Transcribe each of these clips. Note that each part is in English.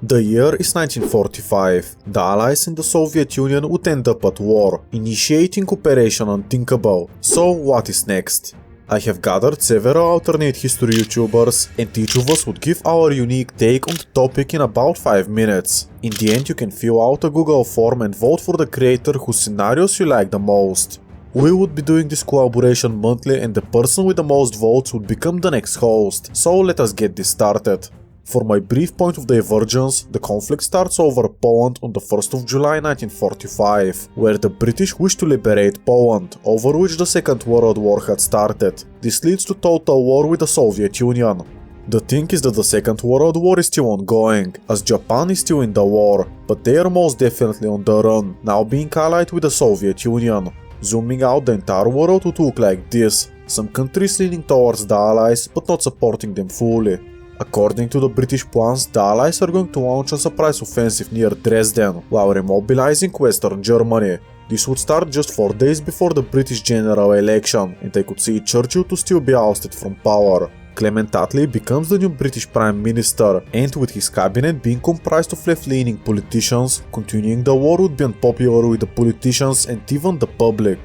The year is 1945. The Allies and the Soviet Union would end up at war, initiating Operation Unthinkable. So what is next? I have gathered several alternate history YouTubers, and each of us would give our unique take on the topic in about 5 minutes. In the end, you can fill out a Google form and vote for the creator whose scenarios you like the most. We would be doing this collaboration monthly, and the person with the most votes would become the next host, so let us get this started. For my brief point of divergence, the conflict starts over Poland on the 1st of July 1945, where the British wished to liberate Poland, over which the Second World War had started. This leads to total war with the Soviet Union. The thing is that the Second World War is still ongoing, as Japan is still in the war, but they are most definitely on the run, now being allied with the Soviet Union. Zooming out, the entire world would look like this, some countries leaning towards the Allies but not supporting them fully. According to the British plans, the Allies are going to launch a surprise offensive near Dresden, while remobilizing Western Germany. This would start just 4 days before the British general election, and I could see Churchill to still be ousted from power. Clement Attlee becomes the new British Prime Minister, and with his cabinet being comprised of left-leaning politicians, continuing the war would be unpopular with the politicians and even the public.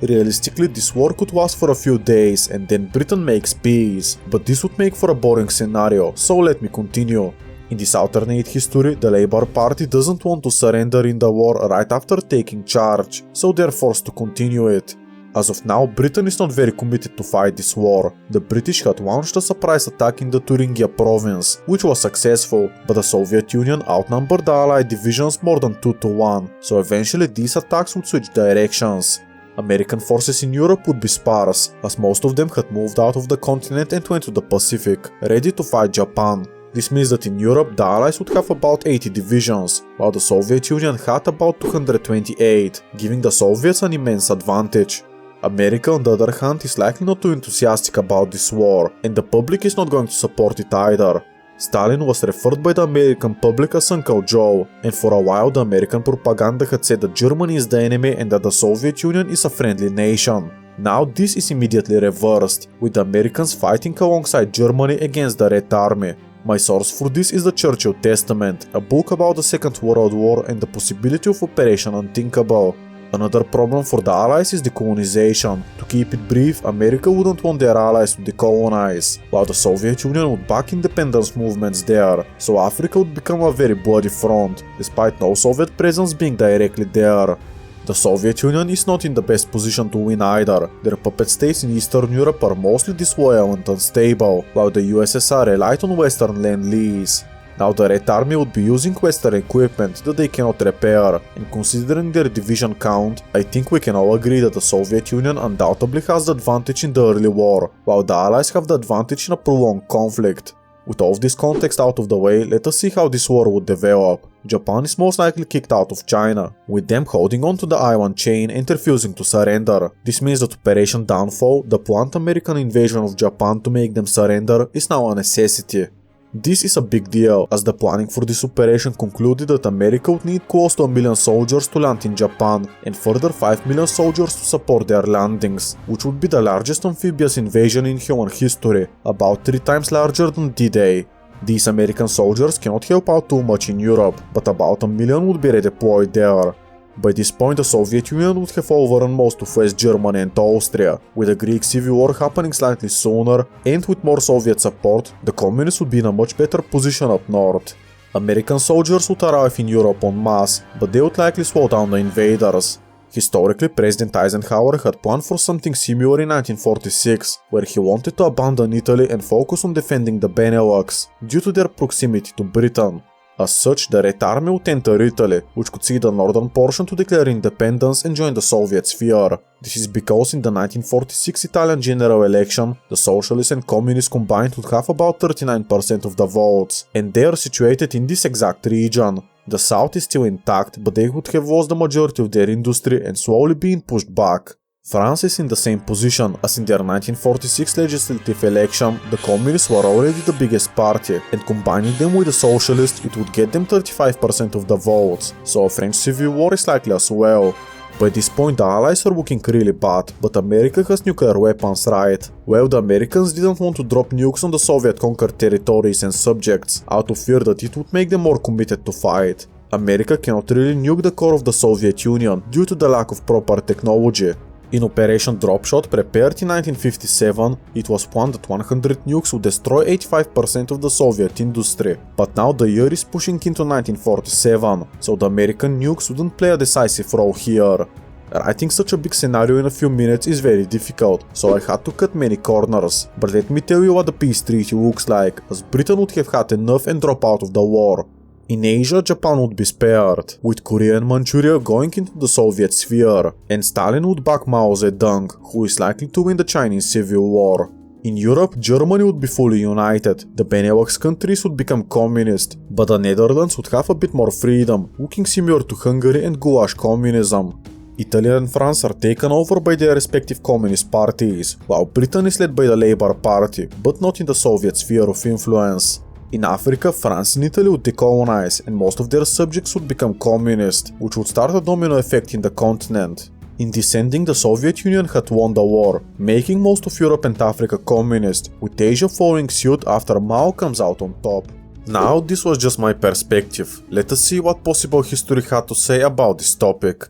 Realistically, this war could last for a few days and then Britain makes peace, but this would make for a boring scenario, so let me continue. In this alternate history, the Labour Party doesn't want to surrender in the war right after taking charge, so they're forced to continue it. As of now, Britain is not very committed to fight this war. The British had launched a surprise attack in the Thuringia province, which was successful, but the Soviet Union outnumbered the Allied divisions more than 2 to 1, so eventually these attacks would switch directions. American forces in Europe would be sparse, as most of them had moved out of the continent and went to the Pacific, ready to fight Japan. This means that in Europe the Allies would have about 80 divisions, while the Soviet Union had about 228, giving the Soviets an immense advantage. America, on the other hand, is likely not too enthusiastic about this war, and the public is not going to support it either. Stalin was referred by the American public as Uncle Joe, and for a while the American propaganda had said that Germany is the enemy and that the Soviet Union is a friendly nation. Now this is immediately reversed, with the Americans fighting alongside Germany against the Red Army. My source for this is the Churchill Testament, a book about the Second World War and the possibility of Operation Unthinkable. Another problem for the Allies is decolonization. To keep it brief, America wouldn't want their allies to decolonize, while the Soviet Union would back independence movements there, so Africa would become a very bloody front, despite no Soviet presence being directly there. The Soviet Union is not in the best position to win either. Their puppet states in Eastern Europe are mostly disloyal and unstable, while the USSR relied on Western Lend-Lease. Now the Red Army would be using Western equipment that they cannot repair, and considering their division count, I think we can all agree that the Soviet Union undoubtedly has the advantage in the early war, while the Allies have the advantage in a prolonged conflict. With all of this context out of the way, let us see how this war would develop. Japan is most likely kicked out of China, with them holding on to the island chain and refusing to surrender. This means that Operation Downfall, the planned American invasion of Japan to make them surrender, is now a necessity. This is a big deal, as the planning for this operation concluded that America would need close to 1 million soldiers to land in Japan, and further 5 million soldiers to support their landings, which would be the largest amphibious invasion in human history, about 3 times larger than D-Day. These American soldiers cannot help out too much in Europe, but about 1 million would be redeployed there. By this point, the Soviet Union would have overrun most of West Germany and Austria, with the Greek Civil War happening slightly sooner, and with more Soviet support, the Communists would be in a much better position up north. American soldiers would arrive in Europe en masse, but they would likely slow down the invaders. Historically, President Eisenhower had planned for something similar in 1946, where he wanted to abandon Italy and focus on defending the Benelux, due to their proximity to Britain. As such, the Red Army would enter Italy, which could see the northern portion to declare independence and join the Soviet sphere. This is because in the 1946 Italian general election, the Socialists and Communists combined would have about 39% of the votes, and they are situated in this exact region. The south is still intact, but they would have lost the majority of their industry and slowly being pushed back. France is in the same position, as in their 1946 legislative election, the Communists were already the biggest party, and combining them with the Socialists, it would get them 35% of the votes, so a French civil war is likely as well. By this point the Allies are looking really bad, but America has nuclear weapons, right? Well, the Americans didn't want to drop nukes on the Soviet-conquered territories and subjects, out of fear that it would make them more committed to fight. America cannot really nuke the core of the Soviet Union due to the lack of proper technology. In Operation Dropshot, prepared in 1957, it was planned that 100 nukes would destroy 85% of the Soviet industry. But now the year is pushing into 1947, so the American nukes wouldn't play a decisive role here. Writing such a big scenario in a few minutes is very difficult, so I had to cut many corners. But let me tell you what the peace treaty looks like, as Britain would have had enough and drop out of the war. In Asia, Japan would be spared, with Korea and Manchuria going into the Soviet sphere, and Stalin would back Mao Zedong, who is likely to win the Chinese Civil War. In Europe, Germany would be fully united, the Benelux countries would become communist, but the Netherlands would have a bit more freedom, looking similar to Hungary and Gulag communism. Italy and France are taken over by their respective communist parties, while Britain is led by the Labour Party, but not in the Soviet sphere of influence. In Africa, France and Italy would decolonize, and most of their subjects would become communist, which would start a domino effect in the continent. In this ending, the Soviet Union had won the war, making most of Europe and Africa communist, with Asia following suit after Mao comes out on top. Now, this was just my perspective. Let us see what possible history had to say about this topic.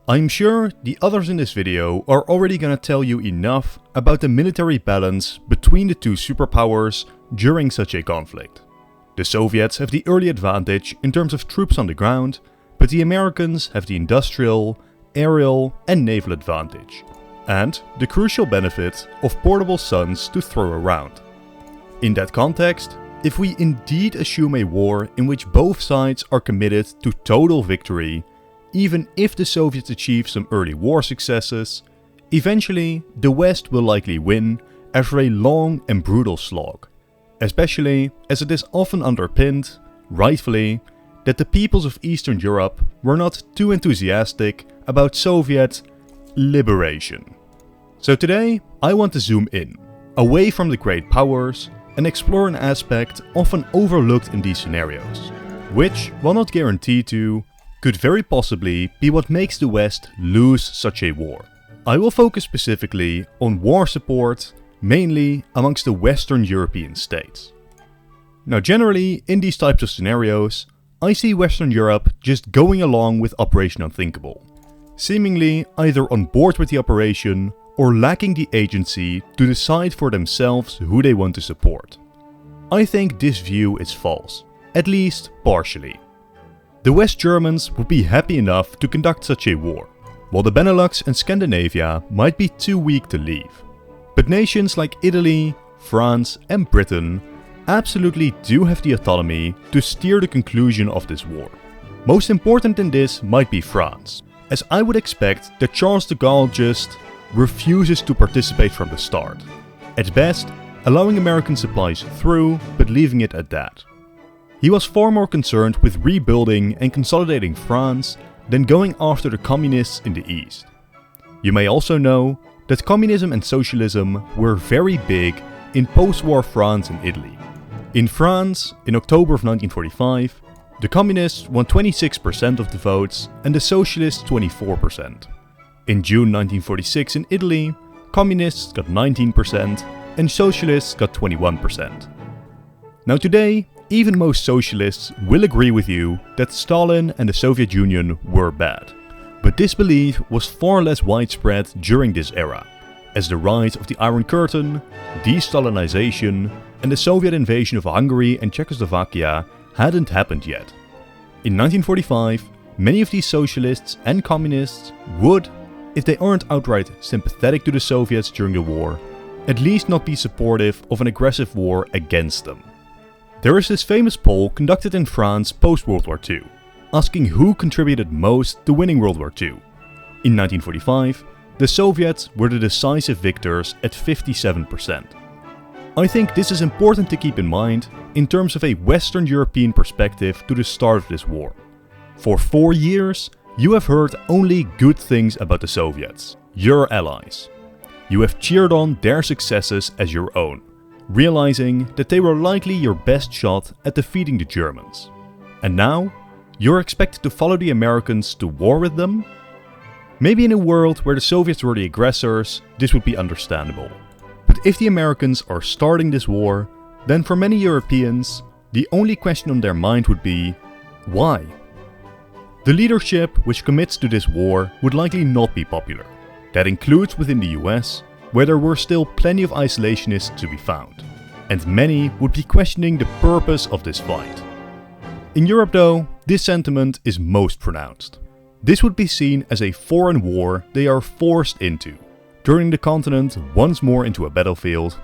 I'm sure the others in this video are already gonna tell you enough about the military balance between the two superpowers during such a conflict. The Soviets have the early advantage in terms of troops on the ground, but the Americans have the industrial, aerial and naval advantage, and the crucial benefit of portable suns to throw around. In that context, if we indeed assume a war in which both sides are committed to total victory, even if the Soviets achieve some early war successes, eventually the West will likely win after a long and brutal slog, especially as it is often underpinned, rightfully, that the peoples of Eastern Europe were not too enthusiastic about Soviet liberation. So today I want to zoom in, away from the great powers, and explore an aspect often overlooked in these scenarios, which, while not guaranteed to, could very possibly be what makes the West lose such a war. I will focus specifically on war support, mainly amongst the Western European states. Now generally, in these types of scenarios, I see Western Europe just going along with Operation Unthinkable, seemingly either on board with the operation or lacking the agency to decide for themselves who they want to support. I think this view is false, at least partially. The West Germans would be happy enough to conduct such a war, while the Benelux and Scandinavia might be too weak to leave. But nations like Italy, France and Britain absolutely do have the autonomy to steer the conclusion of this war. Most important in this might be France, as I would expect that Charles de Gaulle just refuses to participate from the start. At best, allowing American supplies through, but leaving it at that. He was far more concerned with rebuilding and consolidating France than going after the communists in the East. You may also know that communism and socialism were very big in post-war France and Italy. In France, in October of 1945, the communists won 26% of the votes and the socialists 24%. In June 1946 in Italy, communists got 19% and socialists got 21%. Now today, even most socialists will agree with you that Stalin and the Soviet Union were bad. But this belief was far less widespread during this era, as the rise of the Iron Curtain, de-Stalinization and the Soviet invasion of Hungary and Czechoslovakia hadn't happened yet. In 1945, many of these socialists and communists would, if they aren't outright sympathetic to the Soviets during the war, at least not be supportive of an aggressive war against them. There is this famous poll conducted in France post-World War II, asking who contributed most to winning World War II. In 1945, the Soviets were the decisive victors at 57%. I think this is important to keep in mind in terms of a Western European perspective to the start of this war. For 4 years, you have heard only good things about the Soviets, your allies. You have cheered on their successes as your own, realizing that they were likely your best shot at defeating the Germans. And now, you're expected to follow the Americans to war with them? Maybe in a world where the Soviets were the aggressors, this would be understandable. But if the Americans are starting this war, then for many Europeans, the only question on their mind would be, why? The leadership which commits to this war would likely not be popular. That includes within the US, where there were still plenty of isolationists to be found, and many would be questioning the purpose of this fight. In Europe though, this sentiment is most pronounced. This would be seen as a foreign war they are forced into, turning the continent once more into a battlefield,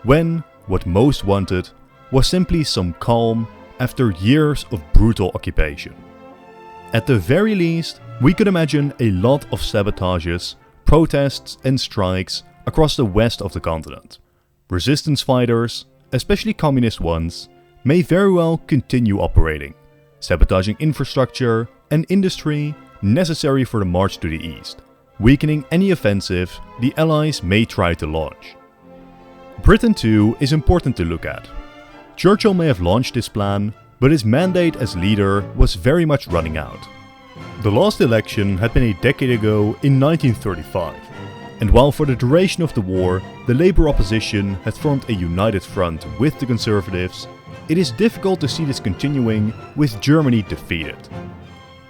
when what most wanted was simply some calm after years of brutal occupation. At the very least, we could imagine a lot of sabotages, protests and strikes across the west of the continent. Resistance fighters, especially communist ones, may very well continue operating, sabotaging infrastructure and industry necessary for the march to the east, weakening any offensive the Allies may try to launch. Britain too is important to look at. Churchill may have launched this plan, but his mandate as leader was very much running out. The last election had been a decade ago in 1935, and while for the duration of the war the Labour opposition had formed a united front with the Conservatives, it is difficult to see this continuing with Germany defeated.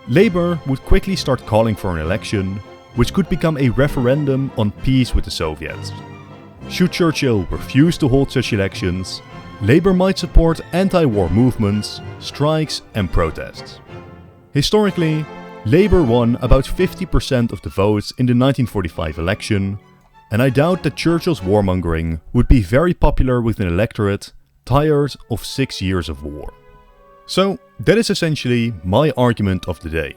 Labour would quickly start calling for an election, which could become a referendum on peace with the Soviets. Should Churchill refuse to hold such elections, Labour might support anti-war movements, strikes and protests. Historically, Labour won about 50% of the votes in the 1945 election, and I doubt that Churchill's warmongering would be very popular with an electorate tired of 6 years of war. So, that is essentially my argument of the day.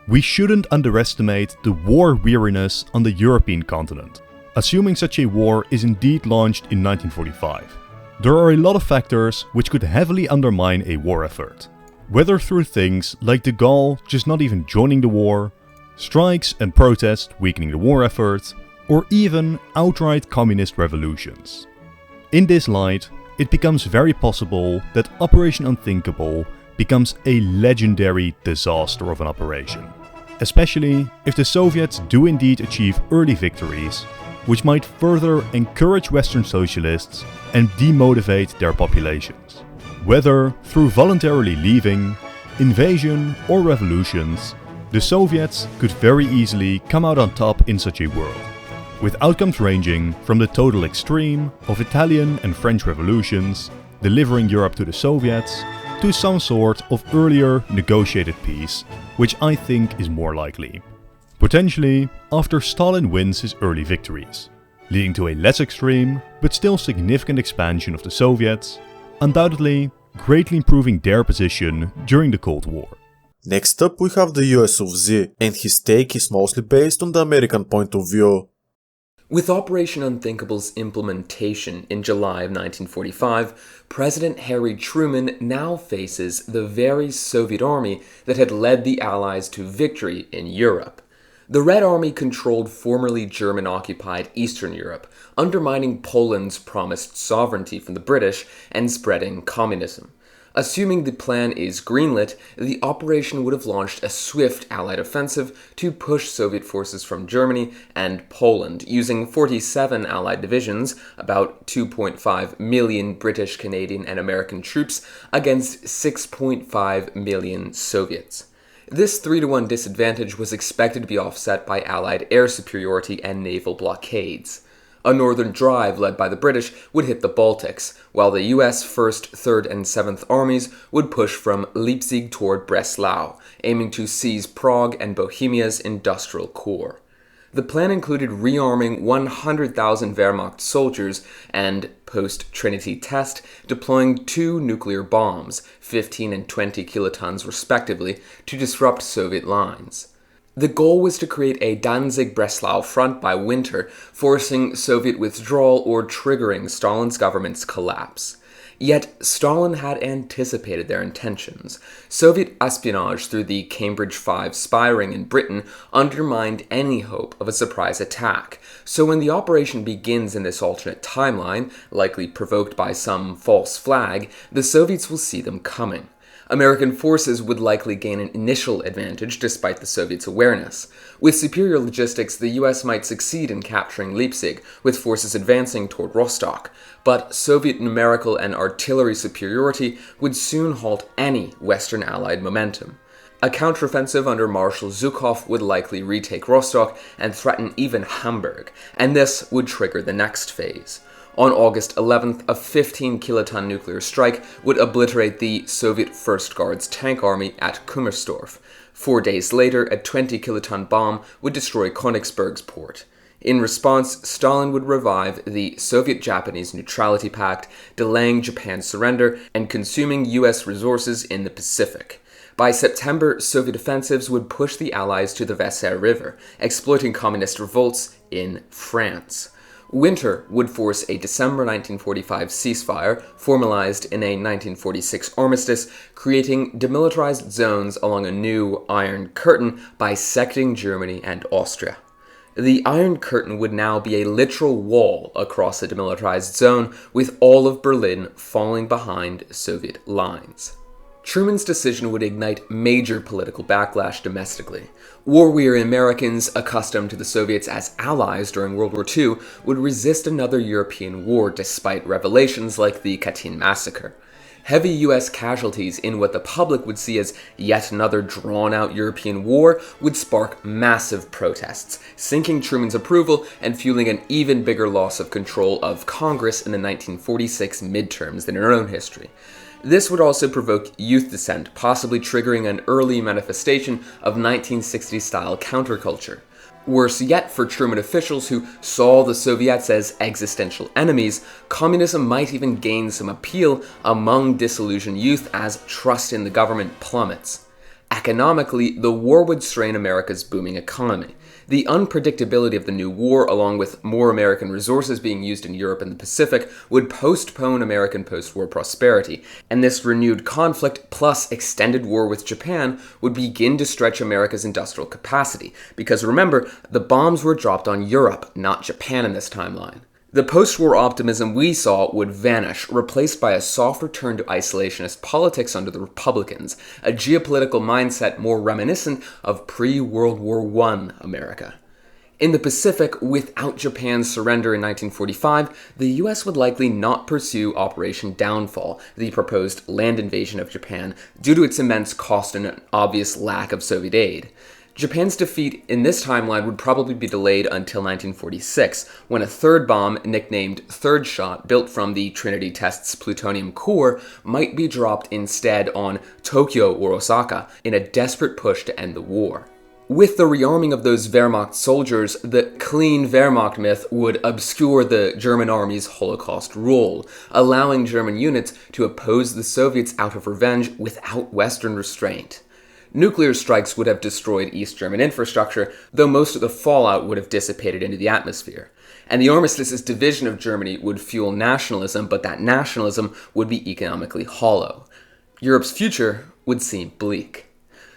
We shouldn't underestimate the war weariness on the European continent, assuming such a war is indeed launched in 1945. There are a lot of factors which could heavily undermine a war effort, whether through things like de Gaulle just not even joining the war, strikes and protests weakening the war effort, or even outright communist revolutions. In this light, it becomes very possible that Operation Unthinkable becomes a legendary disaster of an operation, especially if the Soviets do indeed achieve early victories, which might further encourage Western socialists and demotivate their populations. Whether through voluntarily leaving, invasion or revolutions, the Soviets could very easily come out on top in such a world, with outcomes ranging from the total extreme of Italian and French revolutions, delivering Europe to the Soviets, to some sort of earlier negotiated peace, which I think is more likely. Potentially after Stalin wins his early victories, leading to a less extreme but still significant expansion of the Soviets, undoubtedly greatly improving their position during the Cold War. Next up we have the US of Z, and his take is mostly based on the American point of view. With Operation Unthinkable's implementation in July of 1945, President Harry Truman now faces the very Soviet army that had led the Allies to victory in Europe. The Red Army controlled formerly German-occupied Eastern Europe, undermining Poland's promised sovereignty from the British and spreading communism. Assuming the plan is greenlit, the operation would have launched a swift Allied offensive to push Soviet forces from Germany and Poland, using 47 Allied divisions, about 2.5 million British, Canadian, and American troops, against 6.5 million Soviets. This 3-to-1 disadvantage was expected to be offset by Allied air superiority and naval blockades. A northern drive led by the British would hit the Baltics, while the US 1st, 3rd, and 7th Armies would push from Leipzig toward Breslau, aiming to seize Prague and Bohemia's industrial core. The plan included rearming 100,000 Wehrmacht soldiers and, post-Trinity test, deploying 2 nuclear bombs, 15 and 20 kilotons respectively, to disrupt Soviet lines. The goal was to create a Danzig-Breslau front by winter, forcing Soviet withdrawal or triggering Stalin's government's collapse. Yet Stalin had anticipated their intentions. Soviet espionage through the Cambridge 5 spy ring in Britain undermined any hope of a surprise attack, so when the operation begins in this alternate timeline, likely provoked by some false flag, the Soviets will see them coming. American forces would likely gain an initial advantage despite the Soviets' awareness. With superior logistics, the US might succeed in capturing Leipzig, with forces advancing toward Rostock. But Soviet numerical and artillery superiority would soon halt any Western Allied momentum. A counteroffensive under Marshal Zhukov would likely retake Rostock and threaten even Hamburg, and this would trigger the next phase. On August 11th, a 15-kiloton nuclear strike would obliterate the Soviet First Guards tank army at Kummersdorf. 4 days later, a 20-kiloton bomb would destroy Königsberg's port. In response, Stalin would revive the Soviet-Japanese Neutrality Pact, delaying Japan's surrender and consuming US resources in the Pacific. By September, Soviet offensives would push the Allies to the Weser River, exploiting communist revolts in France. Winter would force a December 1945 ceasefire, formalized in a 1946 armistice, creating demilitarized zones along a new Iron Curtain, bisecting Germany and Austria. The Iron Curtain would now be a literal wall across the demilitarized zone, with all of Berlin falling behind Soviet lines. Truman's decision would ignite major political backlash domestically. War-weary Americans, accustomed to the Soviets as allies during World War II, would resist another European war despite revelations like the Katyn massacre. Heavy US casualties in what the public would see as yet another drawn-out European war would spark massive protests, sinking Truman's approval and fueling an even bigger loss of control of Congress in the 1946 midterms than in our own history. This would also provoke youth dissent, possibly triggering an early manifestation of 1960s-style counterculture. Worse yet for Truman officials who saw the Soviets as existential enemies, communism might even gain some appeal among disillusioned youth as trust in the government plummets. Economically, the war would strain America's booming economy. The unpredictability of the new war, along with more American resources being used in Europe and the Pacific, would postpone American post-war prosperity, and this renewed conflict plus extended war with Japan would begin to stretch America's industrial capacity, because remember, the bombs were dropped on Europe, not Japan in this timeline. The post-war optimism we saw would vanish, replaced by a soft return to isolationist politics under the Republicans, a geopolitical mindset more reminiscent of pre-World War I America. In the Pacific, without Japan's surrender in 1945, the US would likely not pursue Operation Downfall, the proposed land invasion of Japan, due to its immense cost and an obvious lack of Soviet aid. Japan's defeat in this timeline would probably be delayed until 1946, when a third bomb, nicknamed Third Shot, built from the Trinity test's plutonium core, might be dropped instead on Tokyo or Osaka in a desperate push to end the war. With the rearming of those Wehrmacht soldiers, the clean Wehrmacht myth would obscure the German army's Holocaust role, allowing German units to oppose the Soviets out of revenge without Western restraint. Nuclear strikes would have destroyed East German infrastructure, though most of the fallout would have dissipated into the atmosphere. And the armistice's division of Germany would fuel nationalism, but that nationalism would be economically hollow. Europe's future would seem bleak.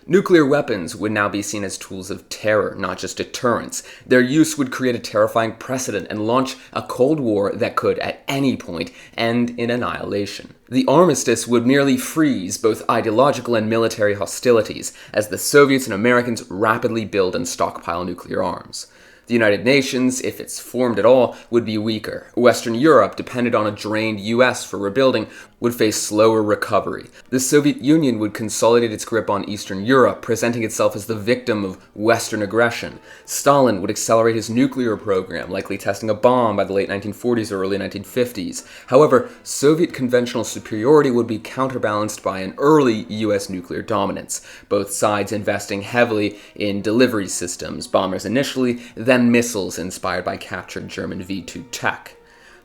Nuclear weapons would now be seen as tools of terror, not just deterrence. Their use would create a terrifying precedent and launch a Cold War that could, at any point, end in annihilation. The armistice would merely freeze both ideological and military hostilities, as the Soviets and Americans rapidly build and stockpile nuclear arms. The United Nations, if it's formed at all, would be weaker. Western Europe, dependent on a drained US for rebuilding, would face slower recovery. The Soviet Union would consolidate its grip on Eastern Europe, presenting itself as the victim of Western aggression. Stalin would accelerate his nuclear program, likely testing a bomb by the late 1940s or early 1950s. However, Soviet conventional superiority would be counterbalanced by an early US nuclear dominance, both sides investing heavily in delivery systems, bombers initially, then missiles inspired by captured German V-2 tech.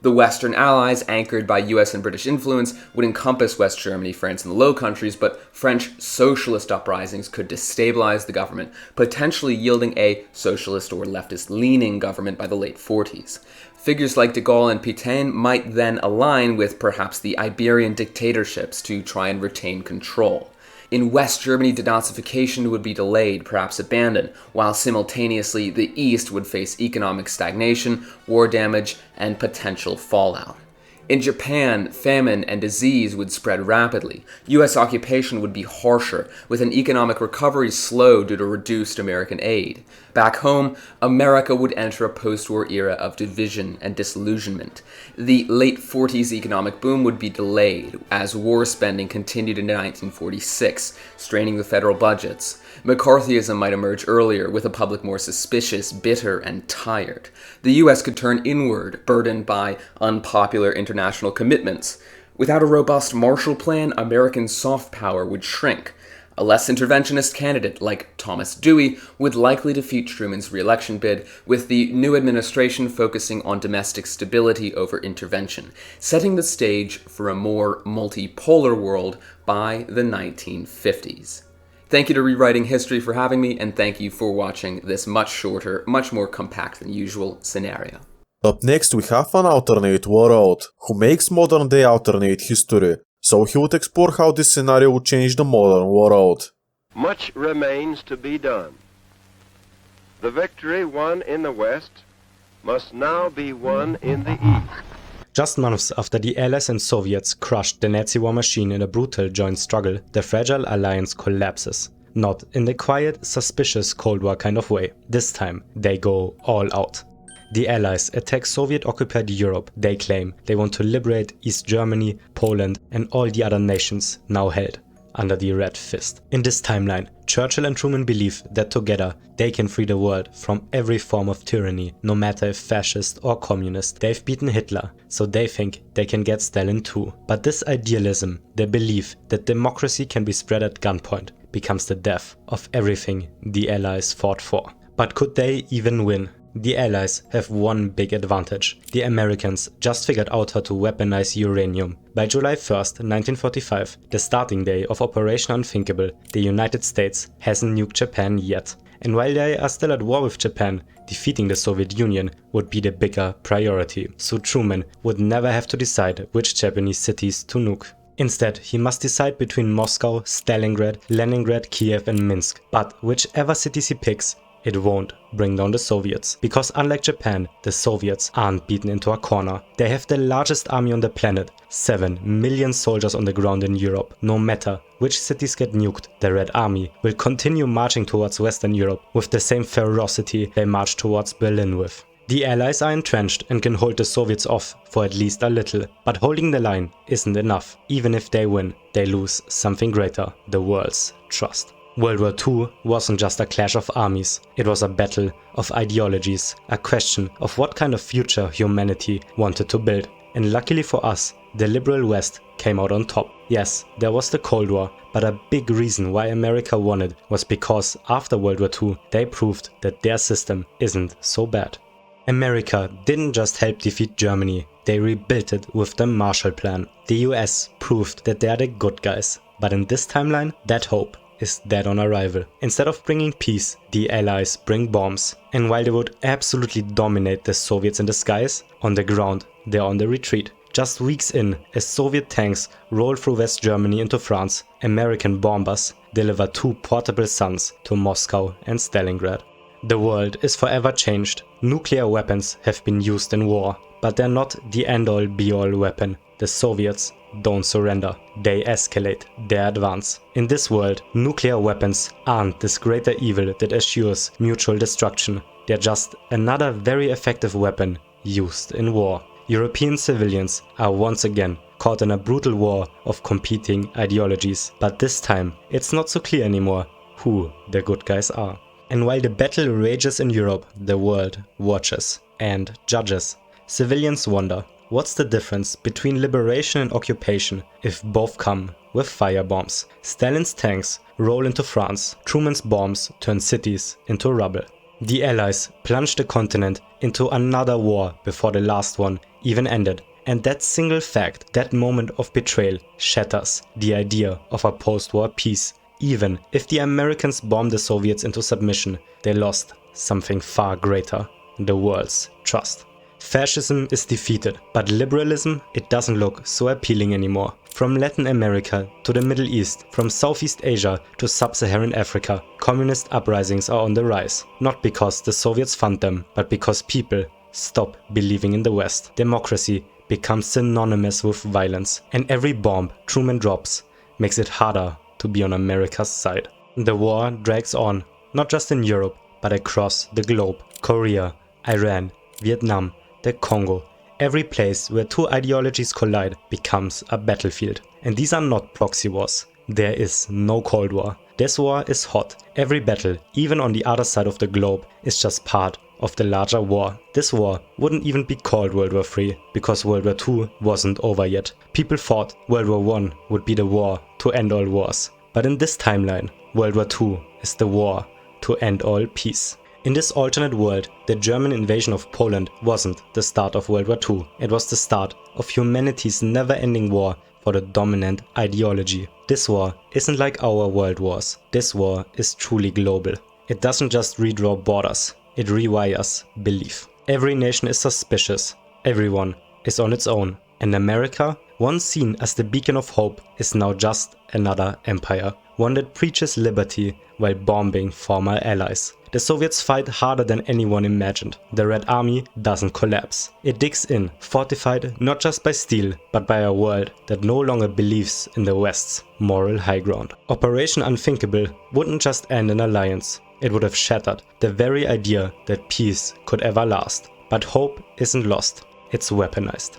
The Western Allies, anchored by US and British influence, would encompass West Germany, France, and the Low Countries, but French socialist uprisings could destabilize the government, potentially yielding a socialist or leftist-leaning government by the late 40s. Figures like de Gaulle and Pétain might then align with perhaps the Iberian dictatorships to try and retain control. In West Germany, denazification would be delayed, perhaps abandoned, while simultaneously the East would face economic stagnation, war damage, and potential fallout. In Japan, famine and disease would spread rapidly. US occupation would be harsher, with an economic recovery slow due to reduced American aid. Back home, America would enter a post-war era of division and disillusionment. The late 40s economic boom would be delayed, as war spending continued into 1946, straining the federal budgets. McCarthyism might emerge earlier, with a public more suspicious, bitter, and tired. The US could turn inward, burdened by unpopular international commitments. Without a robust Marshall Plan, American soft power would shrink. A less interventionist candidate, like Thomas Dewey, would likely defeat Truman's re-election bid, with the new administration focusing on domestic stability over intervention, setting the stage for a more multipolar world by the 1950s. Thank you to Rewriting History for having me, and thank you for watching this much shorter, much more compact than usual scenario. Up next we have an alternate world, who makes modern day alternate history, so he would explore how this scenario would change the modern world. Much remains to be done. The victory won in the West must now be won in the East. Just months after the Allies and Soviets crushed the Nazi war machine in a brutal joint struggle, the fragile alliance collapses. Not in the quiet, suspicious Cold War kind of way. This time, they go all out. The Allies attack Soviet-occupied Europe. They claim they want to liberate East Germany, Poland, and all the other nations now held under the Red Fist. In this timeline, Churchill and Truman believe that together they can free the world from every form of tyranny, no matter if fascist or communist. They've beaten Hitler, so they think they can get Stalin too. But this idealism, their belief that democracy can be spread at gunpoint, becomes the death of everything the Allies fought for. But could they even win? The Allies have one big advantage. The Americans just figured out how to weaponize uranium. By July 1st, 1945, the starting day of Operation Unthinkable, the United States hasn't nuked Japan yet. And while they are still at war with Japan, defeating the Soviet Union would be the bigger priority. So Truman would never have to decide which Japanese cities to nuke. Instead, he must decide between Moscow, Stalingrad, Leningrad, Kiev and Minsk. But whichever cities he picks, it won't bring down the Soviets, because unlike Japan, the Soviets aren't beaten into a corner. They have the largest army on the planet, 7 million soldiers on the ground in Europe. No matter which cities get nuked, the Red Army will continue marching towards Western Europe with the same ferocity they marched towards Berlin with. The Allies are entrenched and can hold the Soviets off for at least a little, but holding the line isn't enough. Even if they win, they lose something greater, the world's trust. World War II wasn't just a clash of armies, it was a battle of ideologies, a question of what kind of future humanity wanted to build. And luckily for us, the liberal West came out on top. Yes, there was the Cold War, but a big reason why America won it was because after World War II, they proved that their system isn't so bad. America didn't just help defeat Germany, they rebuilt it with the Marshall Plan. The US proved that they are the good guys, but in this timeline, that hope is dead on arrival. Instead of bringing peace, the Allies bring bombs. And while they would absolutely dominate the Soviets in the skies, on the ground they're on the retreat. Just weeks in, as Soviet tanks roll through West Germany into France, American bombers deliver 2 portable suns to Moscow and Stalingrad. The world is forever changed. Nuclear weapons have been used in war, but they're not the end-all be-all weapon. The Soviets don't surrender, they escalate, they advance. In this world, nuclear weapons aren't this greater evil that assures mutual destruction. They're just another very effective weapon used in war. European civilians are once again caught in a brutal war of competing ideologies. But this time, it's not so clear anymore who the good guys are. And while the battle rages in Europe, the world watches and judges. Civilians wonder, what's the difference between liberation and occupation if both come with firebombs? Stalin's tanks roll into France, Truman's bombs turn cities into rubble. The Allies plunged the continent into another war before the last one even ended. And that single fact, that moment of betrayal, shatters the idea of a post-war peace. Even if the Americans bombed the Soviets into submission, they lost something far greater, the world's trust. Fascism is defeated, but liberalism, it doesn't look so appealing anymore. From Latin America to the Middle East, from Southeast Asia to Sub-Saharan Africa, communist uprisings are on the rise. Not because the Soviets fund them, but because people stop believing in the West. Democracy becomes synonymous with violence, and every bomb Truman drops makes it harder to be on America's side. The war drags on, not just in Europe, but across the globe. Korea, Iran, Vietnam, the Congo. Every place where two ideologies collide becomes a battlefield. And these are not proxy wars. There is no Cold War. This war is hot. Every battle, even on the other side of the globe, is just part of the larger war. This war wouldn't even be called World War III, because World War II wasn't over yet. People thought World War I would be the war to end all wars. But in this timeline, World War II is the war to end all peace. In this alternate world, the German invasion of Poland wasn't the start of World War II. It was the start of humanity's never-ending war for the dominant ideology. This war isn't like our world wars. This war is truly global. It doesn't just redraw borders, it rewires belief. Every nation is suspicious. Everyone is on its own. And America, once seen as the beacon of hope, is now just another empire. One that preaches liberty while bombing former allies. The Soviets fight harder than anyone imagined. The Red Army doesn't collapse. It digs in, fortified not just by steel, but by a world that no longer believes in the West's moral high ground. Operation Unthinkable wouldn't just end an alliance. It would have shattered the very idea that peace could ever last. But hope isn't lost. It's weaponized.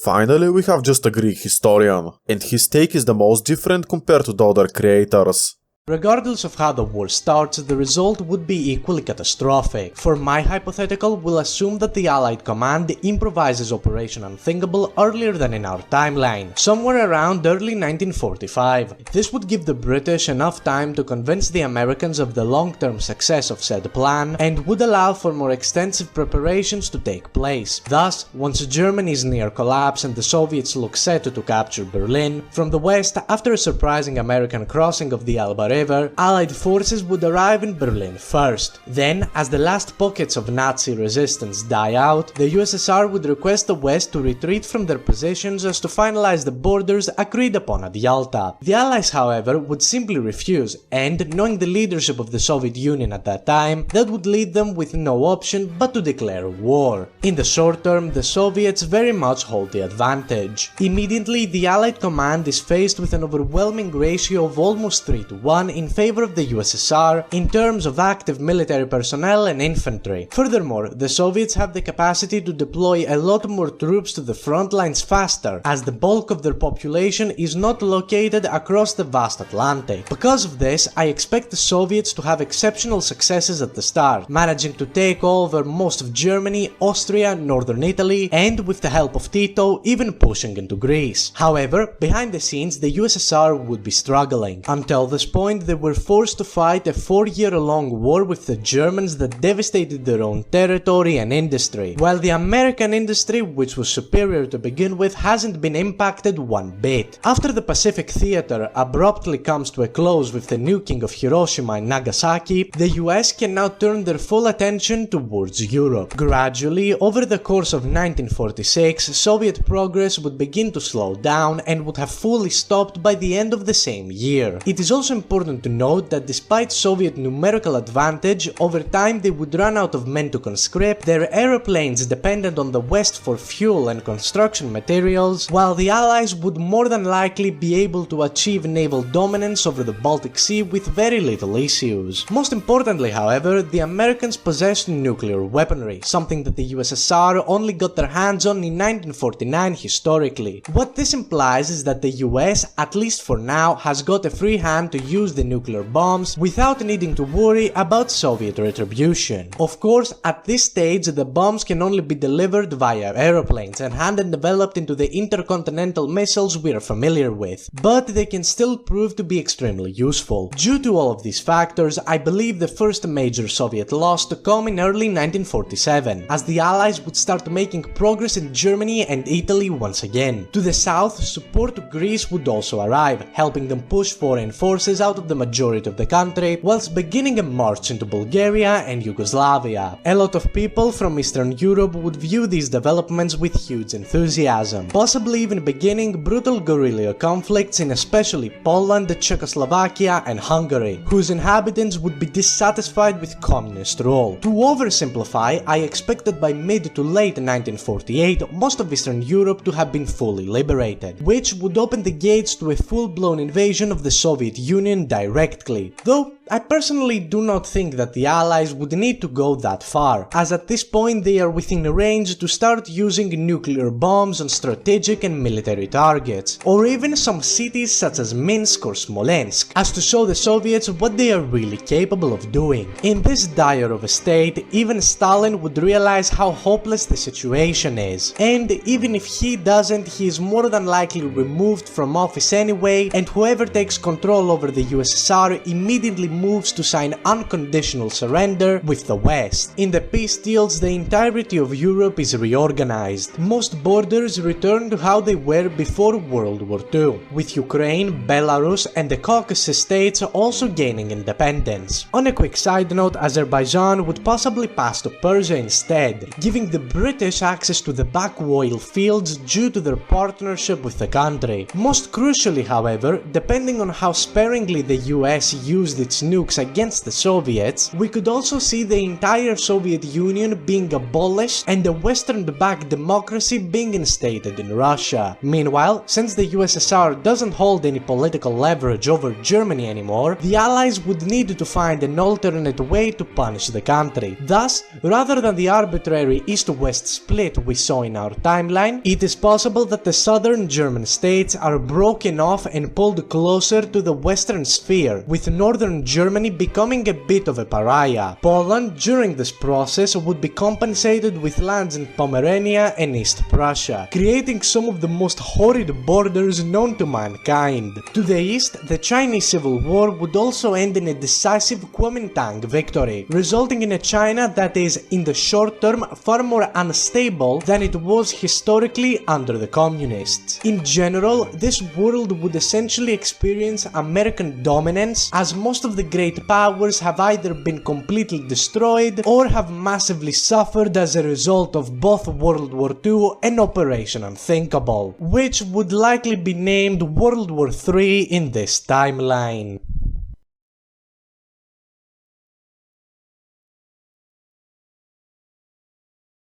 Finally, we have just a Greek historian, and his take is the most different compared to the other creators. Regardless of how the war starts, the result would be equally catastrophic. For my hypothetical, we'll assume that the Allied command improvises Operation Unthinkable earlier than in our timeline, somewhere around early 1945. This would give the British enough time to convince the Americans of the long-term success of said plan, and would allow for more extensive preparations to take place. Thus, once Germany is near collapse and the Soviets look set to capture Berlin, from the west, after a surprising American crossing of the Elbe River, Allied forces would arrive in Berlin first. Then, as the last pockets of Nazi resistance die out, the USSR would request the West to retreat from their positions as to finalize the borders agreed upon at Yalta. The Allies, however, would simply refuse, and, knowing the leadership of the Soviet Union at that time, that would lead them with no option but to declare war. In the short term, the Soviets very much hold the advantage. Immediately, the Allied command is faced with an overwhelming ratio of almost 3-to-1 in favor of the USSR in terms of active military personnel and infantry. Furthermore, the Soviets have the capacity to deploy a lot more troops to the front lines faster, as the bulk of their population is not located across the vast Atlantic. Because of this, I expect the Soviets to have exceptional successes at the start, managing to take over most of Germany, Austria, northern Italy, and with the help of Tito, even pushing into Greece. However, behind the scenes, the USSR would be struggling. Until this point, they were forced to fight a 4-year-long war with the Germans that devastated their own territory and industry, while the American industry, which was superior to begin with, hasn't been impacted one bit. After the Pacific Theater abruptly comes to a close with the nuking of Hiroshima and Nagasaki, the US can now turn their full attention towards Europe. Gradually, over the course of 1946, Soviet progress would begin to slow down and would have fully stopped by the end of the same year. It is also important to note that despite Soviet numerical advantage, over time they would run out of men to conscript, their aeroplanes dependent on the West for fuel and construction materials, while the Allies would more than likely be able to achieve naval dominance over the Baltic Sea with very little issues. Most importantly, however, the Americans possessed nuclear weaponry, something that the USSR only got their hands on in 1949 historically. What this implies is that the US, at least for now, has got a free hand to use the nuclear bombs without needing to worry about Soviet retribution. Of course, at this stage the bombs can only be delivered via aeroplanes and hadn't developed into the intercontinental missiles we are familiar with, but they can still prove to be extremely useful. Due to all of these factors, I believe the first major Soviet loss to come in early 1947, as the Allies would start making progress in Germany and Italy once again. To the south, support to Greece would also arrive, helping them push foreign forces out out of the majority of the country, whilst beginning a march into Bulgaria and Yugoslavia. A lot of people from Eastern Europe would view these developments with huge enthusiasm, possibly even beginning brutal guerrilla conflicts in especially Poland, Czechoslovakia and Hungary, whose inhabitants would be dissatisfied with communist rule. To oversimplify, I expect that by mid to late 1948 most of Eastern Europe to have been fully liberated, which would open the gates to a full-blown invasion of the Soviet Union directly, though I personally do not think that the Allies would need to go that far, as at this point they are within range to start using nuclear bombs on strategic and military targets, or even some cities such as Minsk or Smolensk, as to show the Soviets what they are really capable of doing. In this dire of a state, even Stalin would realize how hopeless the situation is, and even if he doesn't, he is more than likely removed from office anyway, and whoever takes control over the USSR immediately moves to sign unconditional surrender with the West. In the peace deals, the entirety of Europe is reorganized. Most borders return to how they were before World War II, with Ukraine, Belarus and the Caucasus states also gaining independence. On a quick side note, Azerbaijan would possibly pass to Persia instead, giving the British access to the back oil fields due to their partnership with the country. Most crucially, however, depending on how sparingly the US used its nukes against the Soviets, we could also see the entire Soviet Union being abolished and a Western-backed democracy being instated in Russia. Meanwhile, since the USSR doesn't hold any political leverage over Germany anymore, the Allies would need to find an alternate way to punish the country. Thus, rather than the arbitrary East-West split we saw in our timeline, it is possible that the southern German states are broken off and pulled closer to the Western sphere, with northern Germany becoming a bit of a pariah. Poland, during this process, would be compensated with lands in Pomerania and East Prussia, creating some of the most horrid borders known to mankind. To the east, the Chinese Civil War would also end in a decisive Kuomintang victory, resulting in a China that is, in the short term, far more unstable than it was historically under the communists. In general, this world would essentially experience American dominance, as most of the great powers have either been completely destroyed or have massively suffered as a result of both World War II and Operation Unthinkable, which would likely be named World War III in this timeline.